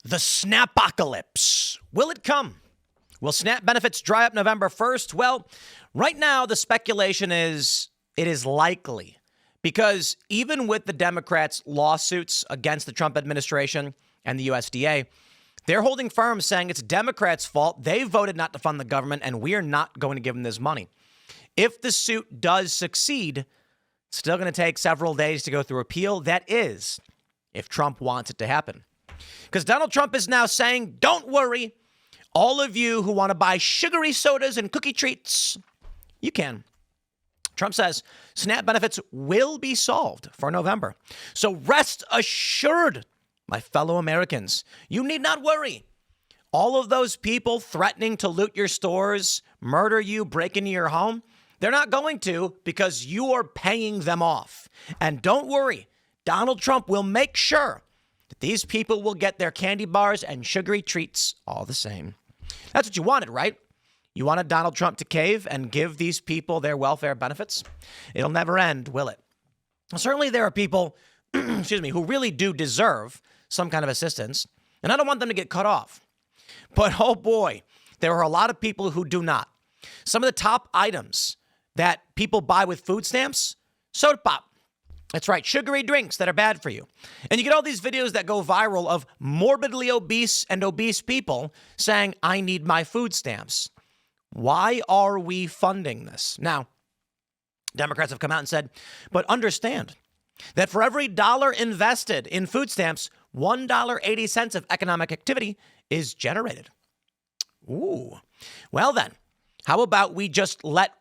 The SNAPOCALYPSE. Will it come? Will SNAP benefits dry up November 1st? Well, right now the speculation is it is likely, because even with the Democrats' lawsuits against the Trump administration and the USDA, they're holding firm saying it's Democrats' fault. They voted not to fund the government, and we are not going to give them this money. If the suit does succeed, it's still going to take several days to go through appeal. That is, if Trump wants it to happen. Because Donald Trump is now saying, don't worry, all of you who want to buy sugary sodas and cookie treats, you can. Trump says SNAP benefits will be solved for November. So rest assured, my fellow Americans, you need not worry. All of those people threatening to loot your stores, murder you, break into your home, they're not going to, because you are paying them off. And don't worry, Donald Trump will make sure that these people will get their candy bars and sugary treats all the same. That's what you wanted, right? You wanted Donald Trump to cave and give these people their welfare benefits? It'll never end, will it? Well, certainly there are people, who really do deserve some kind of assistance, and I don't want them to get cut off. But oh boy, there are a lot of people who do not. Some of the top items that people buy with food stamps: soda pop. That's right, sugary drinks that are bad for you. And you get all these videos that go viral of morbidly obese and obese people saying, I need my food stamps. Why are we funding this? Now, Democrats have come out and said, but understand that for every dollar invested in food stamps, $1.80 of economic activity is generated. Ooh. Well then, how about we just let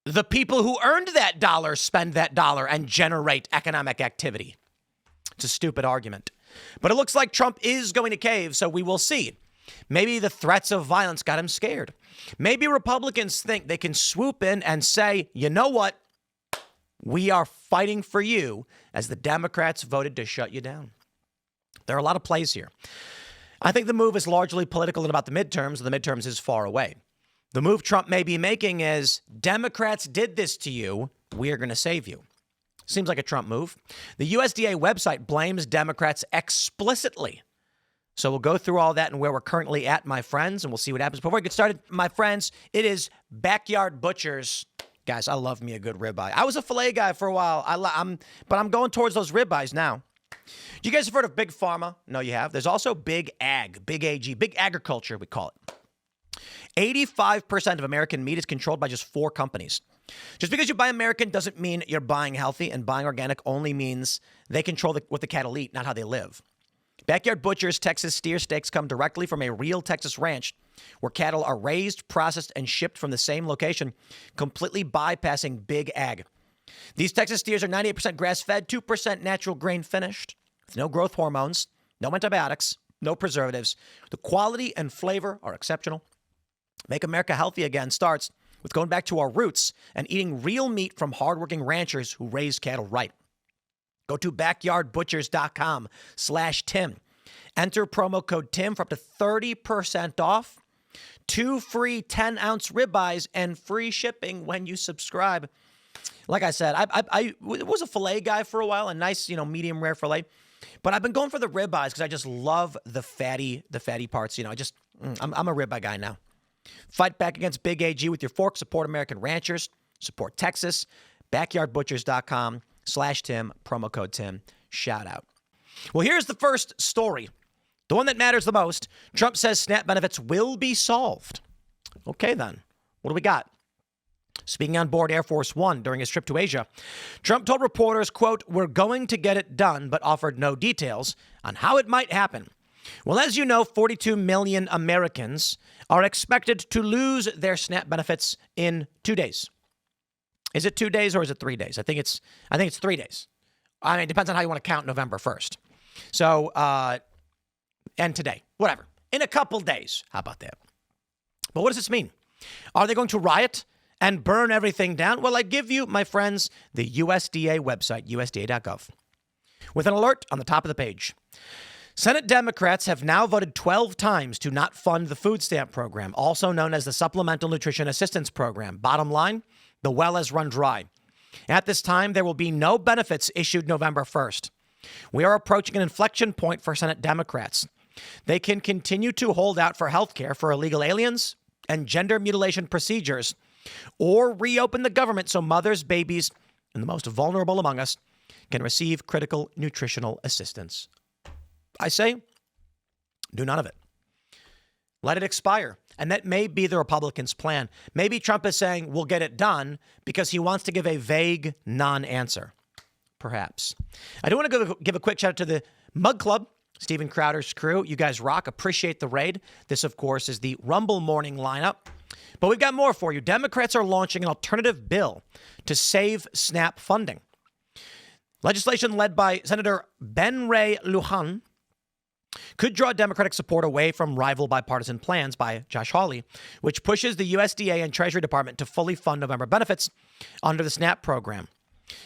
the people who earned that dollar spend that dollar and generate economic activity? It's a stupid argument. But it looks like Trump is going to cave, so we will see. Maybe the threats of violence got him scared. Maybe Republicans think they can swoop in and say, you know what? We are fighting for you, as the Democrats voted to shut you down. There are a lot of plays here. I think the move is largely political and about the midterms. The midterms is far away. The move Trump may be making is, Democrats did this to you, we are going to save you. Seems like a Trump move. The USDA website blames Democrats explicitly. So we'll go through all that and where we're currently at, my friends, and we'll see what happens. Before we get started, my friends, it is Backyard Butchers. Guys, I love me a good ribeye. I was a filet guy for a while, but I'm going towards those ribeyes now. You guys have heard of Big Pharma? No, you have. There's also Big Ag, Big AG, Big Agriculture, we call it. 85% of American meat is controlled by just 4 companies. Just because you buy American doesn't mean you're buying healthy, and buying organic only means they control what the cattle eat, not how they live. Backyard Butchers Texas steer steaks come directly from a real Texas ranch where cattle are raised, processed, and shipped from the same location, completely bypassing Big Ag. These Texas steers are 98% grass-fed, 2% natural grain finished, with no growth hormones, no antibiotics, no preservatives. The quality and flavor are exceptional. Make America healthy again starts with going back to our roots and eating real meat from hardworking ranchers who raise cattle right. Go to backyardbutchers.com/Tim. Enter promo code Tim for up to 30% off, 2 free 10-ounce ribeyes, and free shipping when you subscribe. Like I said, I was a filet guy for a while, a nice, medium rare filet. But I've been going for the ribeyes because I just love the fatty parts. I'm a ribeye guy now. Fight back against Big AG with your fork. Support American ranchers. Support Texas. Backyardbutchers.com/Tim. Promo code Tim. Shout out. Well, here's the first story. The one that matters the most. Trump says SNAP benefits will be solved. Okay, then. What do we got? Speaking on board Air Force One during his trip to Asia, Trump told reporters, quote, we're going to get it done, but offered no details on how it might happen. Well, as you know, 42 million Americans are expected to lose their SNAP benefits in 2 days. Is it 2 days or is it 3 days? I think it's 3 days. I mean, it depends on how you want to count November 1st. So, and today, whatever. In a couple days. How about that? But what does this mean? Are they going to riot and burn everything down? Well, I give you, my friends, the USDA website, usda.gov, with an alert on the top of the page. Senate Democrats have now voted 12 times to not fund the food stamp program, also known as the Supplemental Nutrition Assistance Program. Bottom line, the well has run dry. At this time, there will be no benefits issued November 1st. We are approaching an inflection point for Senate Democrats. they can continue to hold out for health care for illegal aliens and gender mutilation procedures, or reopen the government so mothers, babies, and the most vulnerable among us can receive critical nutritional assistance. I say, do none of it. Let it expire. And that may be the Republicans' plan. Maybe Trump is saying we'll get it done because he wants to give a vague non-answer. Perhaps. I do want to give a quick shout out to the Mug Club, Steven Crowder's crew. You guys rock. Appreciate the raid. This, of course, is the Rumble morning lineup. But we've got more for you. Democrats are launching an alternative bill to save SNAP funding. Legislation led by Senator Ben Ray Lujan could draw Democratic support away from rival bipartisan plans by Josh Hawley, which pushes the USDA and Treasury Department to fully fund November benefits under the SNAP program.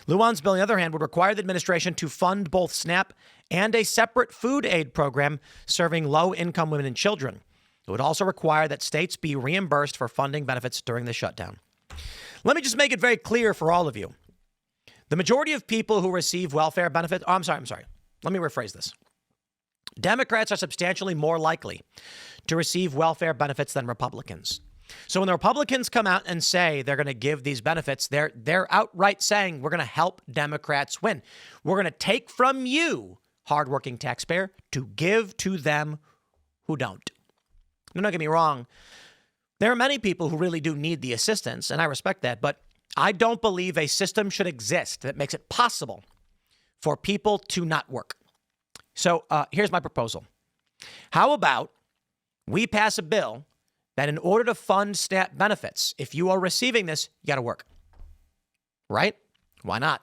Lujan's bill, on the other hand, would require the administration to fund both SNAP and a separate food aid program serving low-income women and children. It would also require that states be reimbursed for funding benefits during the shutdown. Let me just make it very clear for all of you. The majority of people who receive welfare benefits... I'm sorry. Let me rephrase this. Democrats are substantially more likely to receive welfare benefits than Republicans. So when the Republicans come out and say they're going to give these benefits, they're outright saying we're going to help Democrats win. We're going to take from you, hardworking taxpayer, to give to them who don't. Now, don't get me wrong. There are many people who really do need the assistance, and I respect that, but I don't believe a system should exist that makes it possible for people to not work. So here's my proposal. How about we pass a bill that in order to fund SNAP benefits, if you are receiving this, you got to work. Right? Why not?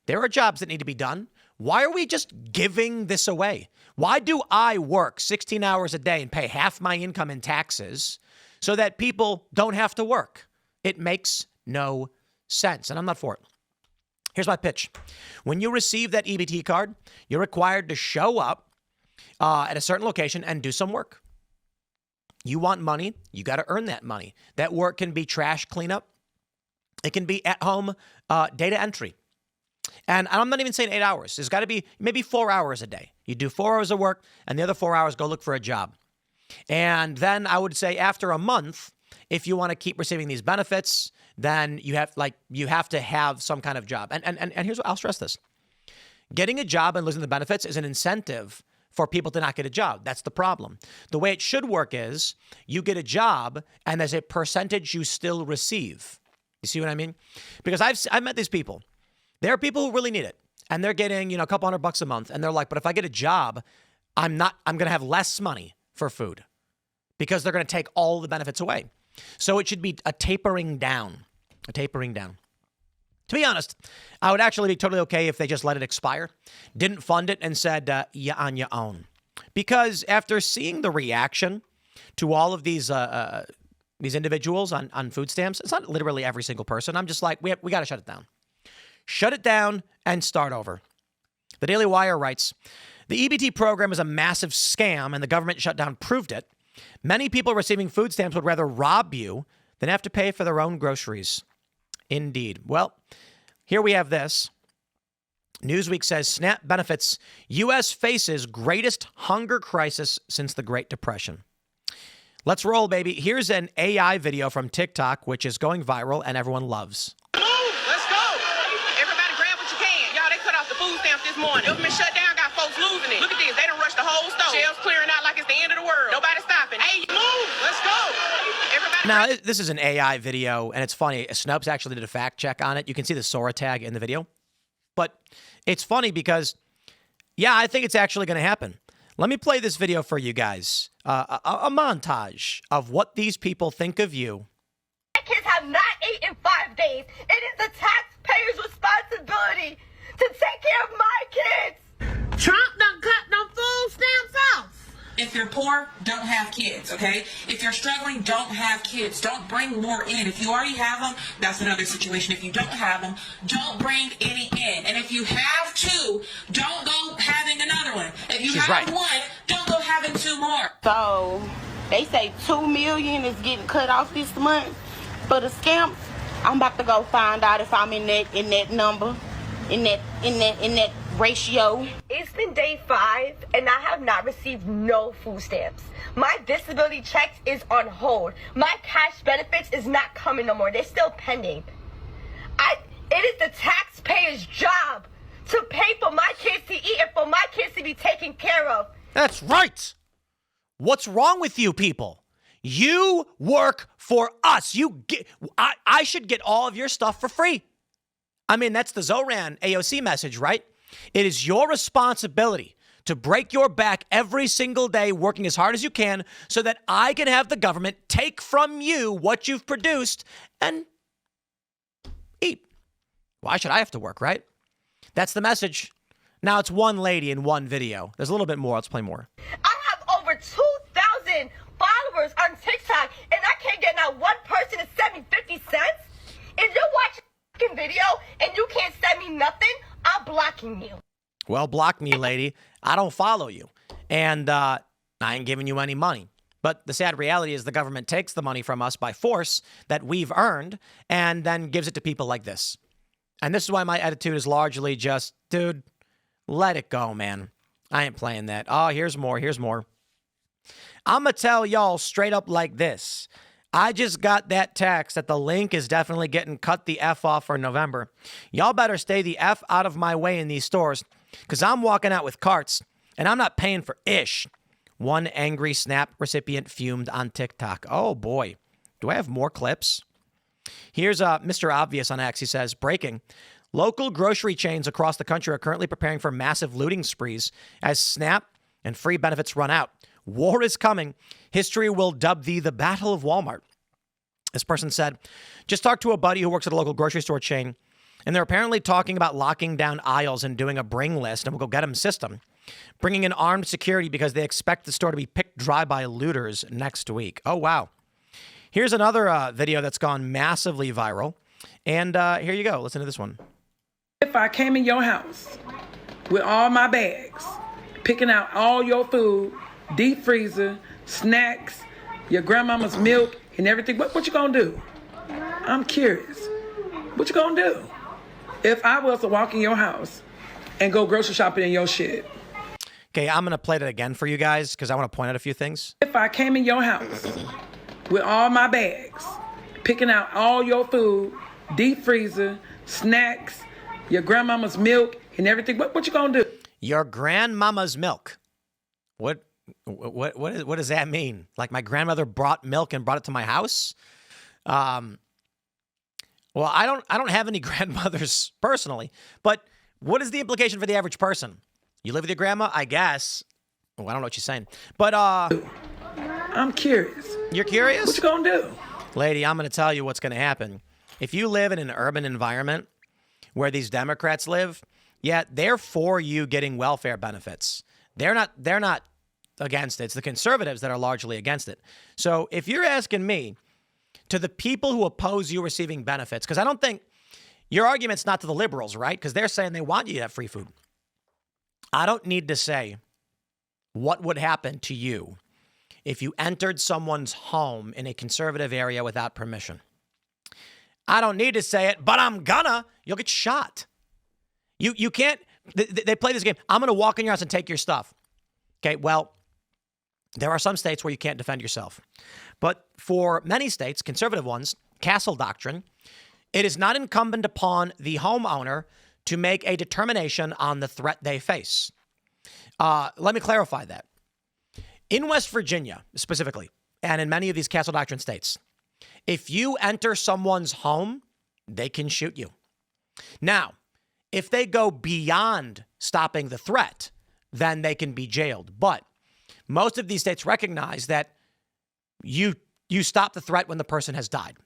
There are jobs that need to be done. Why are we just giving this away? Why do I work 16 hours a day and pay half my income in taxes so that people don't have to work? It makes no sense, and I'm not for it. Here's my pitch. When you receive that EBT card, you're required to show up at a certain location and do some work. You want money, you got to earn that money. That work can be trash cleanup. It can be at-home data entry. And I'm not even saying 8 hours. There's got to be maybe 4 hours a day. You do 4 hours of work, and the other 4 hours go look for a job. And then I would say after a month, if you want to keep receiving these benefits, then you have to have some kind of job. And here's what I'll stress this. Getting a job and losing the benefits is an incentive for people to not get a job. That's the problem. The way it should work is you get a job and there's a percentage you still receive. You see what I mean? Because I've met these people. There are people who really need it and they're getting, a couple $100 a month. And they're like, but if I get a job, I'm going to have less money for food because they're going to take all the benefits away. So it should be a tapering down. To be honest, I would actually be totally okay if they just let it expire, didn't fund it, and said, you're on your own. Because after seeing the reaction to all of these individuals on food stamps, it's not literally every single person. I'm just like, we got to shut it down. Shut it down and start over. The Daily Wire writes, the EBT program is a massive scam, and the government shutdown proved it. Many people receiving food stamps would rather rob you than have to pay for their own groceries. Indeed. Well, here we have this. Newsweek says SNAP benefits. U.S. faces greatest hunger crisis since the Great Depression. Let's roll, baby. Here's an AI video from TikTok, which is going viral and everyone loves. Move, let's go. Everybody grab what you can. Y'all, they cut off the food stamps this morning. Government shut down, got folks losing it. Look at this. They done rushed the whole store. Shelves clearing out like it's the end of the world. Nobody stopping. Hey, move, let's go. Now, this is an AI video, and it's funny. Snopes actually did a fact check on it. You can see the Sora tag in the video. But it's funny because, yeah, I think it's actually going to happen. Let me play this video for you guys. A montage of what these people think of you. My kids have not eaten in 5 days. It is the taxpayer's responsibility to take care of my kids. Trump done cut them food stamps off. If you're poor, don't have kids, okay? If you're struggling, don't have kids. Don't bring more in. If you already have them, that's another situation. If you don't have them, don't bring any in. And if you have two, don't go having another one. If you have one, don't go having two more. So they say 2 million is getting cut off this month for the scamps. I'm about to go find out if I'm in that number, in that ratio. It's been day 5 and I have not received no food stamps. My disability checks is on hold. My cash benefits is not coming no more. They're still pending. It is the taxpayer's job to pay for my kids to eat and for my kids to be taken care of. That's right. What's wrong with you people? You work for us. I should get all of your stuff for free. I mean, that's the Zoran AOC message, right? It is your responsibility to break your back every single day, working as hard as you can so that I can have the government take from you what you've produced and eat. Why should I have to work, right? That's the message. Now it's one lady in one video. There's a little bit more. Let's play more. I have over 2,000 followers on TikTok, and I can't get not one person to send me 50 cents. If you're watching a video and you can't send me nothing, I'm blocking you. Well, block me, lady. I don't follow you. And I ain't giving you any money. But the sad reality is the government takes the money from us by force that we've earned and then gives it to people like this. And this is why my attitude is largely just, dude, let it go, man. I ain't playing that. Oh, here's more. Here's more. I'm going to tell y'all straight up like this. I just got that text that the link is definitely getting cut the F off for November. Y'all better stay the F out of my way in these stores because I'm walking out with carts and I'm not paying for ish. One angry SNAP recipient fumed on TikTok. Oh, boy. Do I have more clips? Here's Mr. Obvious on X. He says, breaking. Local grocery chains across the country are currently preparing for massive looting sprees as SNAP and free benefits run out. War is coming. History will dub thee the Battle of Walmart. This person said, just talked to a buddy who works at a local grocery store chain, and they're apparently talking about locking down aisles and doing a bring list and we'll go get 'em system, bringing in armed security because they expect the store to be picked dry by looters next week. Oh, wow. Here's another video that's gone massively viral. And here you go. Listen to this one. If I came in your house with all my bags, picking out all your food, deep freezer, snacks, your grandmama's milk, and everything, what you gonna do? I'm curious. What you gonna do? If I was to walk in your house and go grocery shopping in your shit. Okay, I'm going to play that again for you guys because I want to point out a few things. If I came in your house with all my bags, picking out all your food, deep freezer, snacks, your grandmama's milk, and everything, what you gonna do? Your grandmama's milk. What does that mean? Like my grandmother brought milk and brought it to my house? Well, I don't have any grandmothers personally, but what is the implication for the average person? You live with your grandma, I guess. Oh, I don't know what she's saying, but I'm curious. You're curious? What you gonna do? Lady, I'm going to tell you what's going to happen. If you live in an urban environment where these Democrats live, yeah, they're for you getting welfare benefits. They're not against it. It's the conservatives that are largely against it. So if you're asking me, to the people who oppose you receiving benefits, because I don't think your argument's not to the liberals, right? Because they're saying they want you to have free food. I don't need to say what would happen to you if you entered someone's home in a conservative area without permission. I don't need to say it, but I'm gonna. You'll get shot. You can't. They play this game. I'm gonna walk in your house and take your stuff. Okay, well, there are some states where you can't defend yourself. But for many states, conservative ones, castle doctrine, it is not incumbent upon the homeowner to make a determination on the threat they face. Let me clarify that. In West Virginia, specifically, and in many of these castle doctrine states, if you enter someone's home, they can shoot you. Now, if they go beyond stopping the threat, then they can be jailed. But most of these states recognize that you stop the threat when the person has died.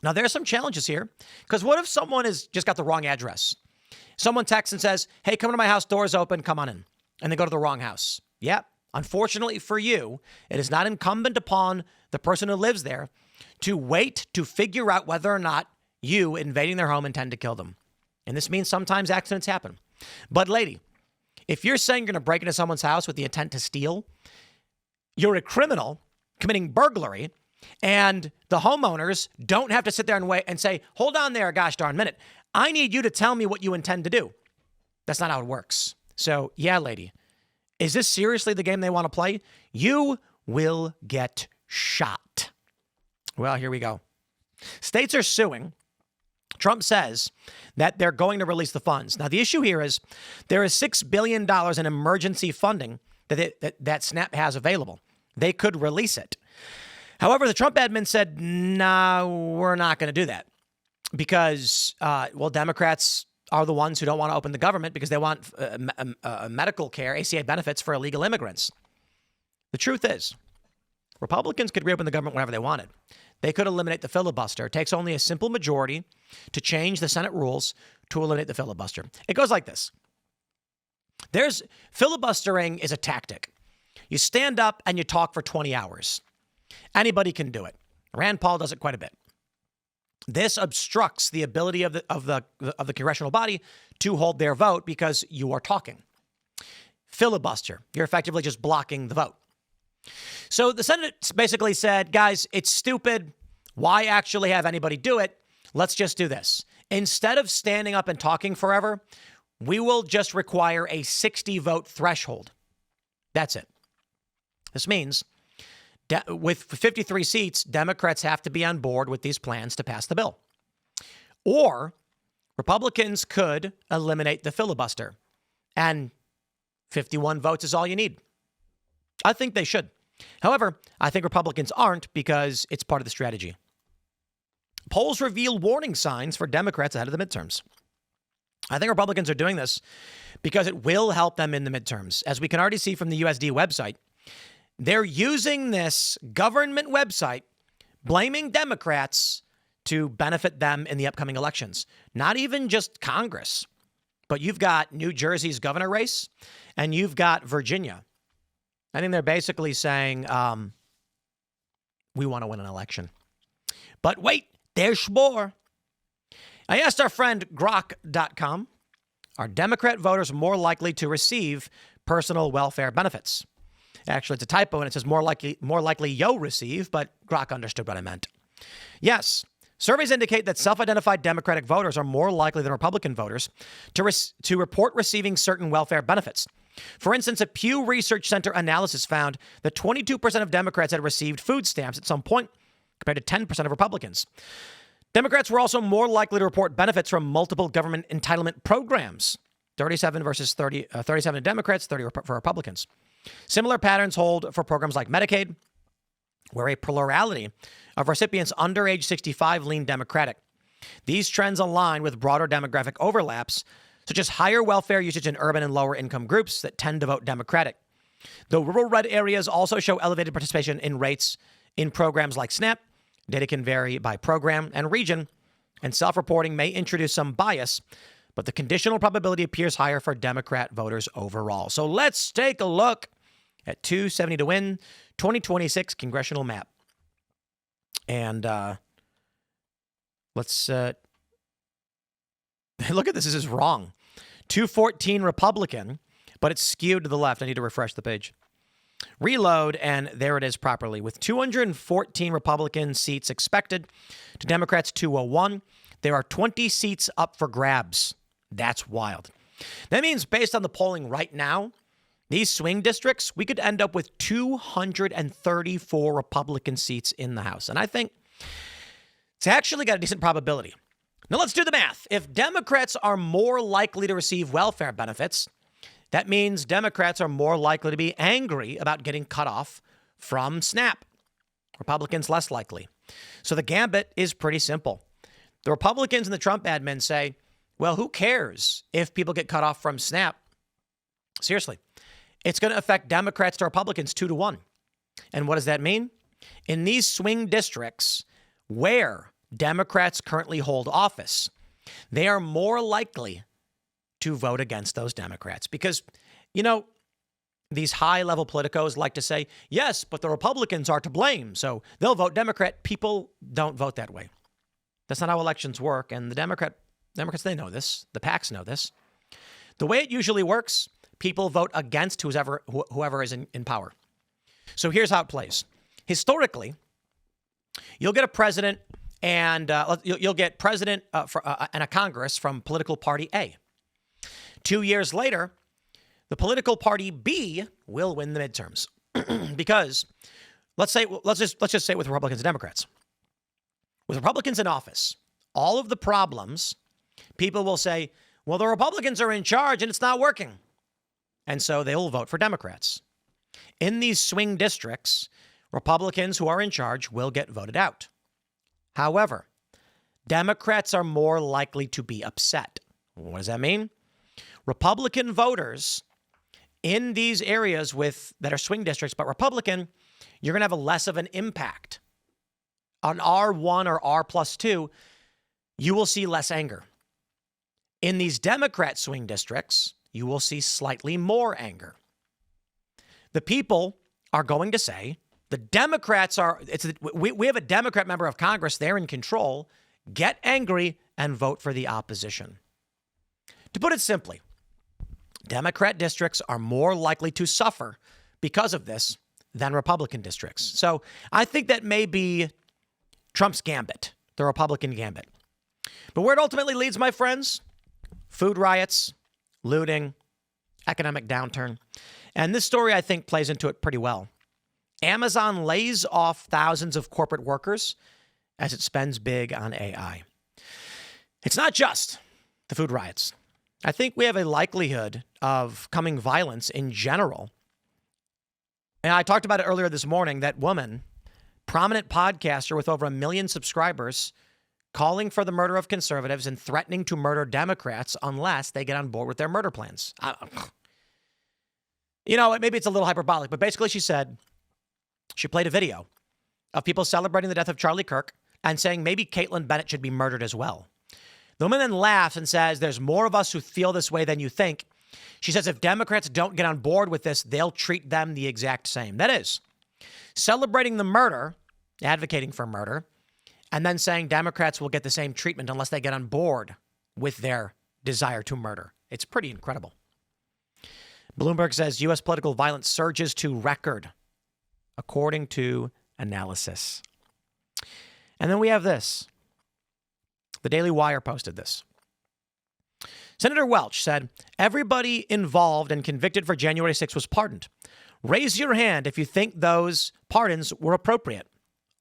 Now, there are some challenges here, because what if someone has just got the wrong address? Someone texts and says, hey, come to my house, door's open, come on in. And they go to the wrong house. Yep. Unfortunately for you, it is not incumbent upon the person who lives there to wait to figure out whether or not you invading their home intend to kill them. And this means sometimes accidents happen. But lady, if you're saying you're going to break into someone's house with the intent to steal, you're a criminal committing burglary, and the homeowners don't have to sit there and wait and say, hold on there, gosh darn minute. I need you to tell me what you intend to do. That's not how it works. So, yeah, lady, is this seriously the game they want to play? You will get shot. Well, here we go. States are suing. Trump says that they're going to release the funds. Now, the issue here is there is $6 billion in emergency funding that SNAP has available. They could release it. However, the Trump admin said, no, we're not going to do that because, Democrats are the ones who don't want to open the government because they want medical care, ACA benefits for illegal immigrants. The truth is, Republicans could reopen the government whenever they wanted. They could eliminate the filibuster. It takes only a simple majority to change the Senate rules to eliminate the filibuster. It goes like this. Filibustering is a tactic. You stand up and you talk for 20 hours. Anybody can do it. Rand Paul does it quite a bit. This obstructs the ability of the congressional body to hold their vote because you are talking. Filibuster. You're effectively just blocking the vote. So the Senate basically said, guys, it's stupid. Why actually have anybody do it? Let's just do this. Instead of standing up and talking forever, we will just require a 60 vote threshold. That's it. This means with 53 seats, Democrats have to be on board with these plans to pass the bill. Or Republicans could eliminate the filibuster, and 51 votes is all you need. I think they should. However, I think Republicans aren't because it's part of the strategy. Polls reveal warning signs for Democrats ahead of the midterms. I think Republicans are doing this because it will help them in the midterms. As we can already see from the USDA website, they're using this government website, blaming Democrats to benefit them in the upcoming elections. Not even just Congress, but you've got New Jersey's governor race and you've got Virginia. I think they're basically saying, we want to win an election. But wait, there's more. I asked our friend Grok.com, are Democrat voters more likely to receive personal welfare benefits? Actually, it's a typo and it says more likely you'll receive, but Grok understood what I meant. Yes, surveys indicate that self-identified Democratic voters are more likely than Republican voters to report receiving certain welfare benefits. For instance, a Pew Research Center analysis found that 22% of Democrats had received food stamps at some point, compared to 10% of Republicans. Democrats were also more likely to report benefits from multiple government entitlement programs, 37 versus 37 Democrats, 30 for Republicans. Similar patterns hold for programs like Medicaid, where a plurality of recipients under age 65 lean Democratic. These trends align with broader demographic overlaps, such as higher welfare usage in urban and lower income groups that tend to vote Democratic. The rural red areas also show elevated participation in rates in programs like SNAP. Data can vary by program and region, and self-reporting may introduce some bias, but the conditional probability appears higher for Democrat voters overall. So let's take a look at 270 to win 2026 congressional map. And let's look at this. This is wrong. 214 Republican, but it's skewed to the left. I need to refresh the page. Reload, and there it is properly. With 214 Republican seats expected to Democrats 201, there are 20 seats up for grabs. That's wild. That means based on the polling right now, these swing districts, we could end up with 234 Republican seats in the House. And I think it's actually got a decent probability. Now let's do the math. If Democrats are more likely to receive welfare benefits, that means Democrats are more likely to be angry about getting cut off from SNAP. Republicans less likely. So the gambit is pretty simple. The Republicans and the Trump admin say, well, who cares if people get cut off from SNAP? Seriously, it's going to affect Democrats to Republicans 2-1. And what does that mean? In these swing districts where Democrats currently hold office, they are more likely to vote against those Democrats because, you know, these high-level politicos like to say, yes, but the Republicans are to blame, so they'll vote Democrat. People don't vote that way. That's not how elections work, and the Democrats, they know this. The PACs know this. The way it usually works, people vote against whoever is in power. So here's how it plays. Historically, you'll get a president and you'll get president and a Congress from political party A. 2 years later, the political party B will win the midterms. Because let's just say with Republicans and Democrats. With Republicans in office, all of the problems, people will say, well, the Republicans are in charge and it's not working. And so they will vote for Democrats. In these swing districts, Republicans who are in charge will get voted out. However, Democrats are more likely to be upset. What does that mean? Republican voters in these areas that are swing districts, but Republican, you're going to have a less of an impact. On R1 or R+2, you will see less anger. In these Democrat swing districts, you will see slightly more anger. The people are going to say, the Democrats we have a Democrat member of Congress, they're in control, get angry and vote for the opposition. To put it simply, Democrat districts are more likely to suffer because of this than Republican districts. So I think that may be Trump's gambit, the Republican gambit. But where it ultimately leads, my friends, food riots, looting, economic downturn. And this story, I think, plays into it pretty well. Amazon lays off thousands of corporate workers as it spends big on AI. It's not just the food riots. I think we have a likelihood of coming violence in general. And I talked about it earlier this morning, that woman, prominent podcaster with over 1 million subscribers, calling for the murder of conservatives and threatening to murder Democrats unless they get on board with their murder plans. Maybe it's a little hyperbolic, but basically she played a video of people celebrating the death of Charlie Kirk and saying maybe Caitlin Bennett should be murdered as well. The woman then laughs and says, there's more of us who feel this way than you think. She says if Democrats don't get on board with this, they'll treat them the exact same. That is, celebrating the murder, advocating for murder, and then saying Democrats will get the same treatment unless they get on board with their desire to murder. It's pretty incredible. Bloomberg says U.S. political violence surges to record, according to analysis. And then we have this. The Daily Wire posted this. Senator Welch said, everybody involved and convicted for January 6th was pardoned. Raise your hand if you think those pardons were appropriate.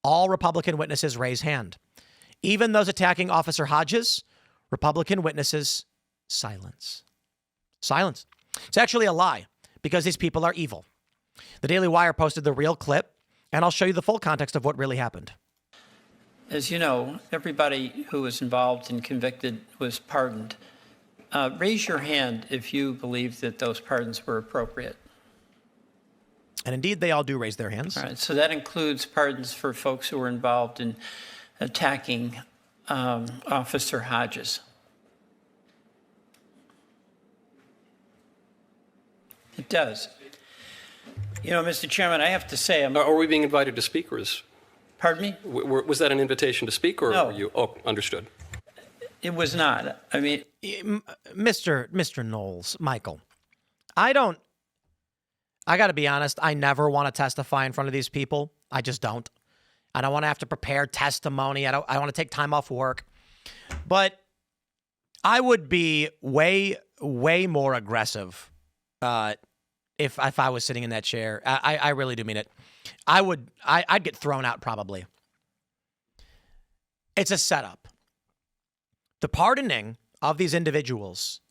All Republican witnesses raise hand. Even those attacking Officer Hodges, Republican witnesses, silence. Silence. It's actually a lie because these people are evil. The Daily Wire posted the real clip, and I'll show you the full context of what really happened. As you know, everybody who was involved and convicted was pardoned. Raise your hand if you believe that those pardons were appropriate. And indeed, they all do raise their hands. All right, so that includes pardons for folks who were involved in attacking Officer Hodges. It does. Mr. Chairman, I have to say, Are we being invited to speak, or is... Pardon me? Was that an invitation to speak, or No. were you... Oh, understood. It was not. I mean... Mr. Knowles, Michael, I got to be honest, I never want to testify in front of these people. I just don't. I don't want to have to prepare testimony. I want to take time off work. But I would be way, way more aggressive if I was sitting in that chair. I really do mean it. I'd get thrown out probably. It's a setup. The pardoning of these individuals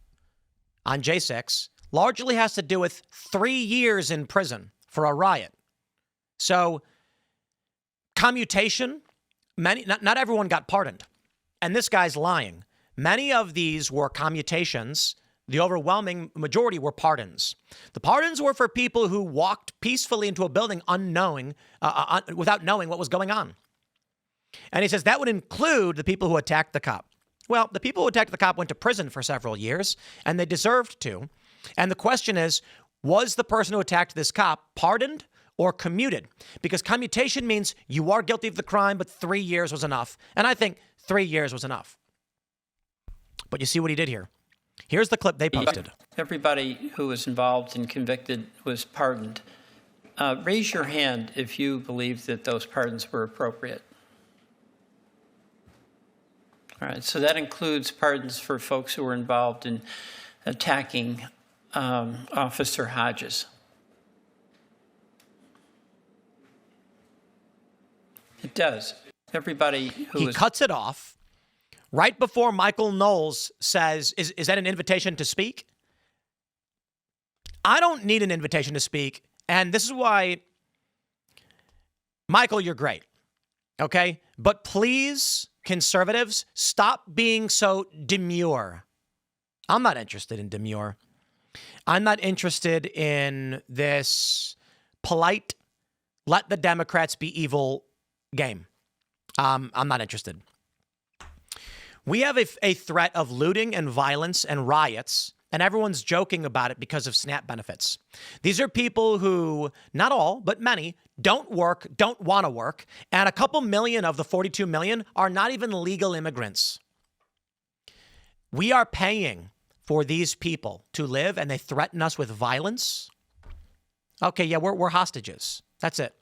on J6 largely has to do with 3 years in prison for a riot. So commutation, not everyone got pardoned. And this guy's lying. Many of these were commutations. The overwhelming majority were pardons. The pardons were for people who walked peacefully into a building without knowing what was going on. And he says that would include the people who attacked the cop. Well, the people who attacked the cop went to prison for several years, and they deserved to. And the question is, was the person who attacked this cop pardoned or commuted? Because commutation means you are guilty of the crime, but 3 years was enough. And I think 3 years was enough. But you see what he did here. Here's the clip they posted. Everybody who was involved and convicted was pardoned. Raise your hand if you believe that those pardons were appropriate. All right, so that includes pardons for folks who were involved in attacking Officer Hodges. It does. Everybody who he cuts it off right before Michael Knowles says, is that an invitation to speak? I don't need an invitation to speak. And this is why, Michael, you're great. Okay? But please, conservatives, stop being so demure. I'm not interested in demure. I'm not interested in this polite, let the Democrats be evil game. I'm not interested. We have a threat of looting and violence and riots, and everyone's joking about it because of SNAP benefits. These are people who, not all, but many, don't work, don't want to work, and a couple million of the 42 million are not even legal immigrants. We are paying for these people to live, and they threaten us with violence. Okay, yeah, we're hostages. That's it.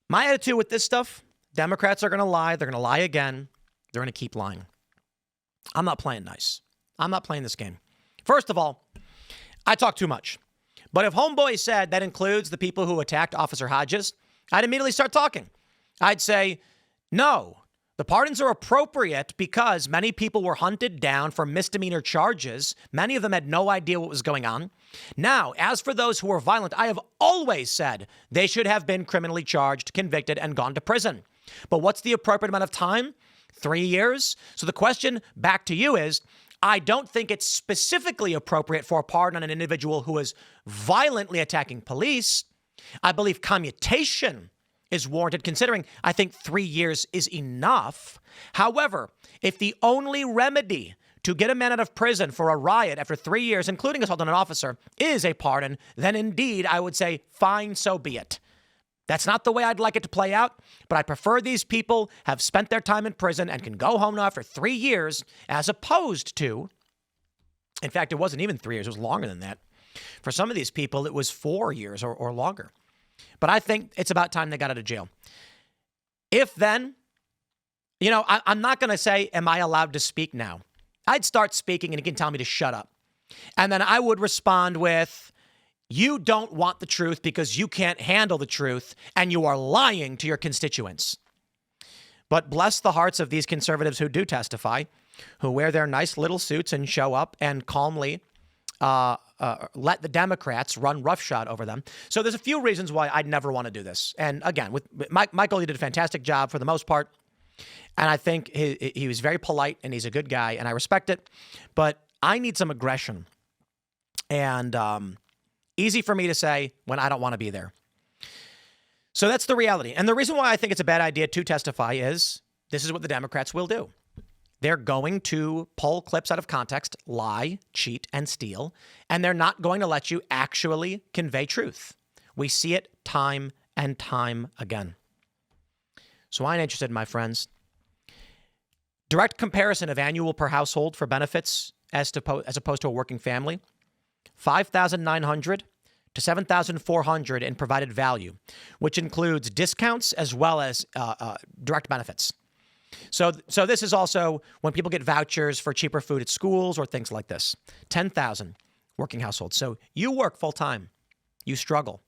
My attitude with this stuff, Democrats are going to lie. They're going to lie again. They're going to keep lying. I'm not playing nice. I'm not playing this game. First of all, I talk too much. But if Homeboy said that includes the people who attacked Officer Hodges, I'd immediately start talking. I'd say, no, the pardons are appropriate because many people were hunted down for misdemeanor charges. Many of them had no idea what was going on. Now, as for those who were violent, I have always said they should have been criminally charged, convicted, and gone to prison. But what's the appropriate amount of time? 3 years? So the question back to you is, I don't think it's specifically appropriate for a pardon on an individual who is violently attacking police. I believe commutation is warranted, considering I think 3 years is enough. However, if the only remedy to get a man out of prison for a riot after 3 years, including assault on an officer, is a pardon, then indeed I would say, fine, so be it. That's not the way I'd like it to play out, but I prefer these people have spent their time in prison and can go home now after 3 years, as opposed to, in fact, it wasn't even 3 years, it was longer than that. For some of these people, it was 4 years or longer. But I think it's about time they got out of jail. If then, I'm not going to say, am I allowed to speak now? I'd start speaking and he can tell me to shut up. And then I would respond with, you don't want the truth because you can't handle the truth and you are lying to your constituents. But bless the hearts of these conservatives who do testify, who wear their nice little suits and show up and calmly let the Democrats run roughshod over them. So there's a few reasons why I'd never want to do this. And again, with Michael, he did a fantastic job for the most part. And I think he was very polite and he's a good guy and I respect it. But I need some aggression. And easy for me to say when I don't want to be there. So that's the reality. And the reason why I think it's a bad idea to testify is this is what the Democrats will do. They're going to pull clips out of context, lie, cheat, and steal, and they're not going to let you actually convey truth. We see it time and time again. So I'm interested, my friends. Direct comparison of annual per household for benefits as opposed to a working family. $5,900 to $7,400 in provided value, which includes discounts as well as direct benefits. So this is also when people get vouchers for cheaper food at schools or things like this. 10,000 working households. So you work full time. You struggle.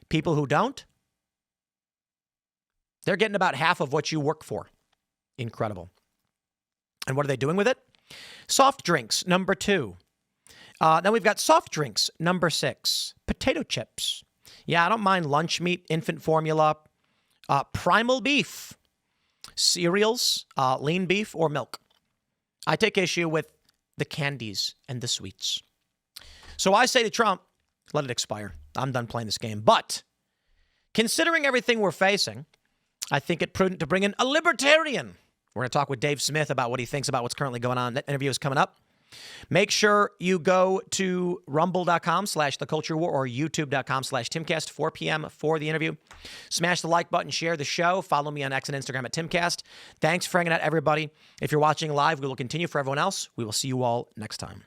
People who don't, they're getting about half of what you work for. Incredible. And what are they doing with it? Soft drinks, number 2. Then we've got soft drinks, number 6. Potato chips. Yeah, I don't mind lunch meat, infant formula, primal beef, cereals, lean beef, or milk. I take issue with the candies and the sweets. So I say to Trump, let it expire. I'm done playing this game. But considering everything we're facing, I think it prudent to bring in a libertarian. We're going to talk with Dave Smith about what he thinks about what's currently going on. That interview is coming up. Make sure you go to rumble.com/theculturewar or youtube.com/Timcast, 4 p.m. for the interview. Smash the like button, share the show. Follow me on X and Instagram at Timcast. Thanks for hanging out, everybody. If you're watching live, we will continue. For everyone else, we will see you all next time.